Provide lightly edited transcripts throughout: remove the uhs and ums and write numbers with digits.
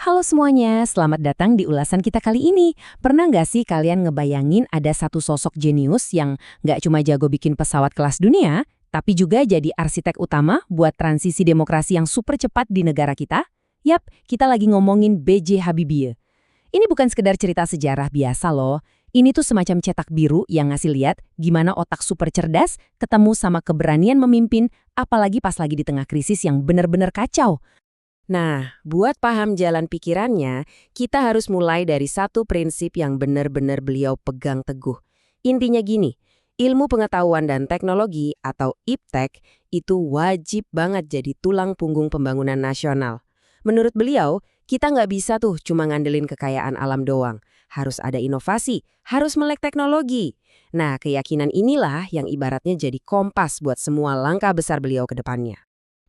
Halo semuanya, selamat datang di ulasan kita kali ini. Pernah nggak sih kalian ngebayangin ada satu sosok jenius yang nggak cuma jago bikin pesawat kelas dunia, tapi juga jadi arsitek utama buat transisi demokrasi yang super cepat di negara kita? Yap, kita lagi ngomongin B.J. Habibie. Ini bukan sekedar cerita sejarah biasa loh. Ini tuh semacam cetak biru yang ngasih lihat gimana otak super cerdas ketemu sama keberanian memimpin, apalagi pas lagi di tengah krisis yang benar-benar kacau. Nah, buat paham jalan pikirannya, kita harus mulai dari satu prinsip yang benar-benar beliau pegang teguh. Intinya gini, ilmu pengetahuan dan teknologi atau IPTEK itu wajib banget jadi tulang punggung pembangunan nasional. Menurut beliau, kita nggak bisa tuh cuma ngandelin kekayaan alam doang. Harus ada inovasi, harus melek teknologi. Nah, keyakinan inilah yang ibaratnya jadi kompas buat semua langkah besar beliau ke depannya.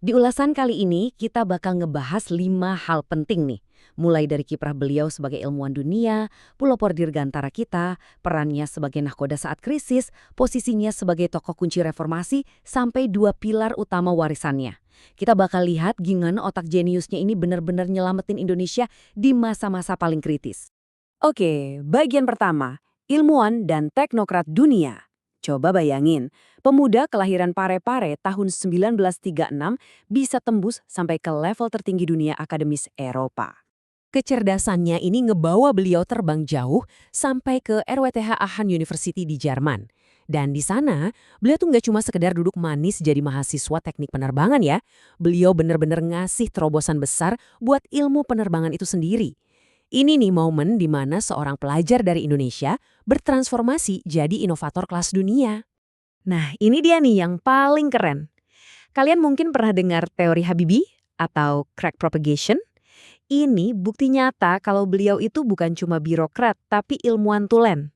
Di ulasan kali ini, kita bakal ngebahas 5 hal penting nih. Mulai dari kiprah beliau sebagai ilmuwan dunia, pelopor dirgantara kita, perannya sebagai nahkoda saat krisis, posisinya sebagai tokoh kunci reformasi, sampai 2 pilar utama warisannya. Kita bakal lihat gimana otak jeniusnya ini benar-benar nyelamatin Indonesia di masa-masa paling kritis. Oke, bagian pertama, ilmuwan dan teknokrat dunia. Coba bayangin, pemuda kelahiran Parepare tahun 1936 bisa tembus sampai ke level tertinggi dunia akademis Eropa. Kecerdasannya ini ngebawa beliau terbang jauh sampai ke RWTH Aachen University di Jerman. Dan di sana, beliau tuh nggak cuma sekedar duduk manis jadi mahasiswa teknik penerbangan ya. Beliau bener-bener ngasih terobosan besar buat ilmu penerbangan itu sendiri. Ini nih momen di mana seorang pelajar dari Indonesia bertransformasi jadi inovator kelas dunia. Nah, ini dia nih yang paling keren. Kalian mungkin pernah dengar teori Habibie atau crack propagation? Ini bukti nyata kalau beliau itu bukan cuma birokrat, tapi ilmuwan tulen.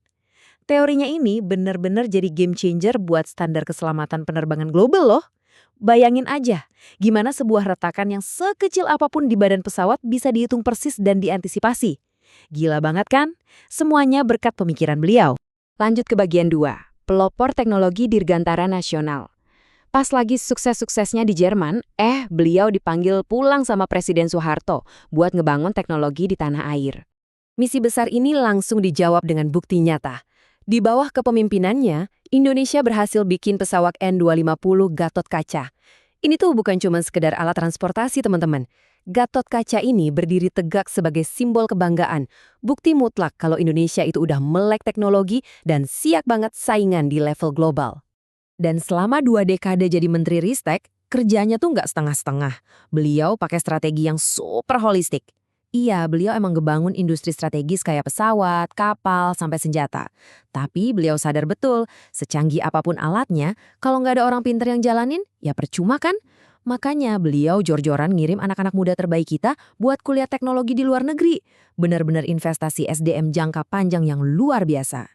Teorinya ini benar-benar jadi game changer buat standar keselamatan penerbangan global loh. Bayangin aja, gimana sebuah retakan yang sekecil apapun di badan pesawat bisa dihitung persis dan diantisipasi. Gila banget kan? Semuanya berkat pemikiran beliau. Lanjut ke bagian 2, pelopor teknologi dirgantara nasional. Pas lagi sukses-suksesnya di Jerman, beliau dipanggil pulang sama Presiden Soeharto buat ngebangun teknologi di tanah air. Misi besar ini langsung dijawab dengan bukti nyata. Di bawah kepemimpinannya, Indonesia berhasil bikin pesawat N250 Gatot Kaca. Ini tuh bukan cuma sekedar alat transportasi, teman-teman. Gatot Kaca ini berdiri tegak sebagai simbol kebanggaan, bukti mutlak kalau Indonesia itu udah melek teknologi dan siap banget saingan di level global. Dan selama 2 dekade jadi Menteri Ristek, kerjanya tuh nggak setengah-setengah. Beliau pakai strategi yang super holistik. Iya, beliau emang ngebangun industri strategis kayak pesawat, kapal, sampai senjata. Tapi beliau sadar betul, secanggih apapun alatnya, kalau nggak ada orang pinter yang jalanin, ya percuma kan? Makanya beliau jor-joran ngirim anak-anak muda terbaik kita buat kuliah teknologi di luar negeri. Benar-benar investasi SDM jangka panjang yang luar biasa.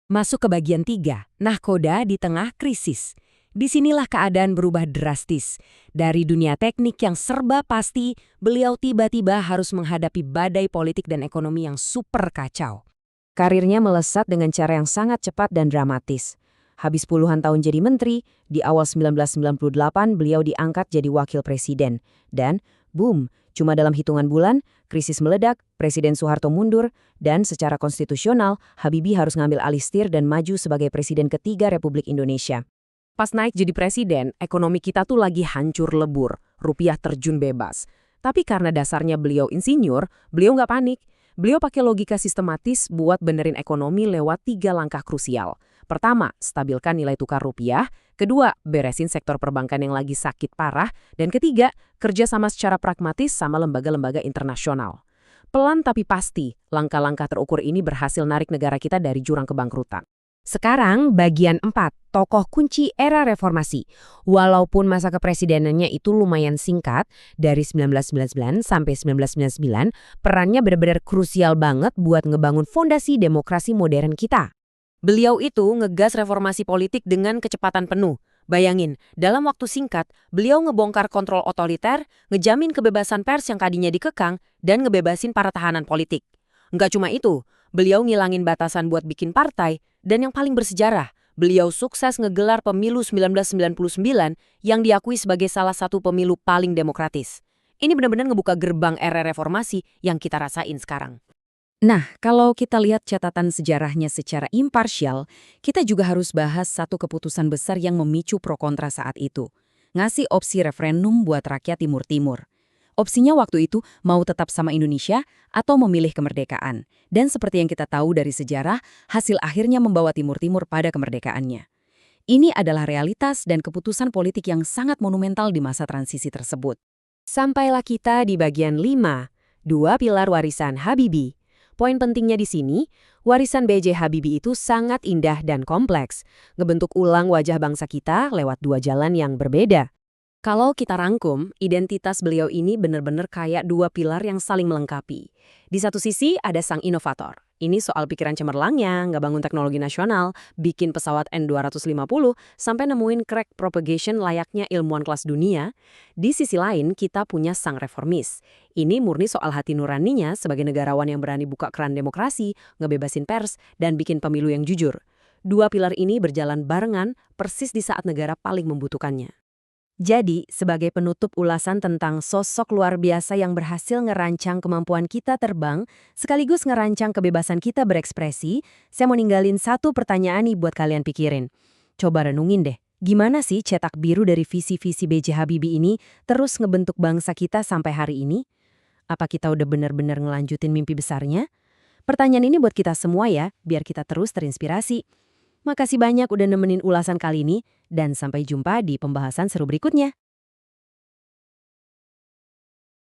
Masuk ke bagian 3, nahkoda di tengah krisis. Disinilah keadaan berubah drastis. Dari dunia teknik yang serba pasti, beliau tiba-tiba harus menghadapi badai politik dan ekonomi yang super kacau. Karirnya melesat dengan cara yang sangat cepat dan dramatis. Habis puluhan tahun jadi menteri, di awal 1998 beliau diangkat jadi wakil presiden. Dan, boom, cuma dalam hitungan bulan, krisis meledak, Presiden Soeharto mundur, dan secara konstitusional, Habibie harus ngambil alih setir dan maju sebagai presiden ketiga Republik Indonesia. Pas naik jadi presiden, ekonomi kita tuh lagi hancur lebur, rupiah terjun bebas. Tapi karena dasarnya beliau insinyur, beliau nggak panik. Beliau pakai logika sistematis buat benerin ekonomi lewat 3 langkah krusial. Pertama, stabilkan nilai tukar rupiah. Kedua, beresin sektor perbankan yang lagi sakit parah. Dan ketiga, kerja sama secara pragmatis sama lembaga-lembaga internasional. Pelan tapi pasti, langkah-langkah terukur ini berhasil narik negara kita dari jurang kebangkrutan. Sekarang bagian 4, tokoh kunci era reformasi. Walaupun masa kepresidenannya itu lumayan singkat, dari 1999 sampai 1999, perannya benar-benar krusial banget buat ngebangun fondasi demokrasi modern kita. Beliau itu ngegas reformasi politik dengan kecepatan penuh. Bayangin, dalam waktu singkat, beliau ngebongkar kontrol otoriter, ngejamin kebebasan pers yang tadinya dikekang, dan ngebebasin para tahanan politik. Nggak cuma itu, beliau ngilangin batasan buat bikin partai, dan yang paling bersejarah, beliau sukses ngegelar pemilu 1999 yang diakui sebagai salah satu pemilu paling demokratis. Ini benar-benar ngebuka gerbang era reformasi yang kita rasain sekarang. Nah, kalau kita lihat catatan sejarahnya secara imparsial, kita juga harus bahas satu keputusan besar yang memicu pro kontra saat itu. Ngasih opsi referendum buat rakyat Timur Timur. Opsinya waktu itu mau tetap sama Indonesia atau memilih kemerdekaan. Dan seperti yang kita tahu dari sejarah, hasil akhirnya membawa Timur Timur pada kemerdekaannya. Ini adalah realitas dan keputusan politik yang sangat monumental di masa transisi tersebut. Sampailah kita di bagian 5, dua pilar warisan Habibie. Poin pentingnya di sini, warisan B.J. Habibie itu sangat indah dan kompleks, ngebentuk ulang wajah bangsa kita lewat dua jalan yang berbeda. Kalau kita rangkum, identitas beliau ini benar-benar kayak dua pilar yang saling melengkapi. Di satu sisi ada sang inovator. Ini soal pikiran cemerlangnya, nggak bangun teknologi nasional, bikin pesawat N250, sampai nemuin crack propagation layaknya ilmuwan kelas dunia. Di sisi lain, kita punya sang reformis. Ini murni soal hati nuraninya sebagai negarawan yang berani buka keran demokrasi, ngebebasin pers, dan bikin pemilu yang jujur. Dua pilar ini berjalan barengan persis di saat negara paling membutuhkannya. Jadi, sebagai penutup ulasan tentang sosok luar biasa yang berhasil ngerancang kemampuan kita terbang, sekaligus ngerancang kebebasan kita berekspresi, saya mau ninggalin satu pertanyaan nih buat kalian pikirin. Coba renungin deh, gimana sih cetak biru dari visi-visi B.J. Habibie ini terus ngebentuk bangsa kita sampai hari ini? Apa kita udah benar-benar ngelanjutin mimpi besarnya? Pertanyaan ini buat kita semua ya, biar kita terus terinspirasi. Makasih banyak udah nemenin ulasan kali ini, dan sampai jumpa di pembahasan seru berikutnya.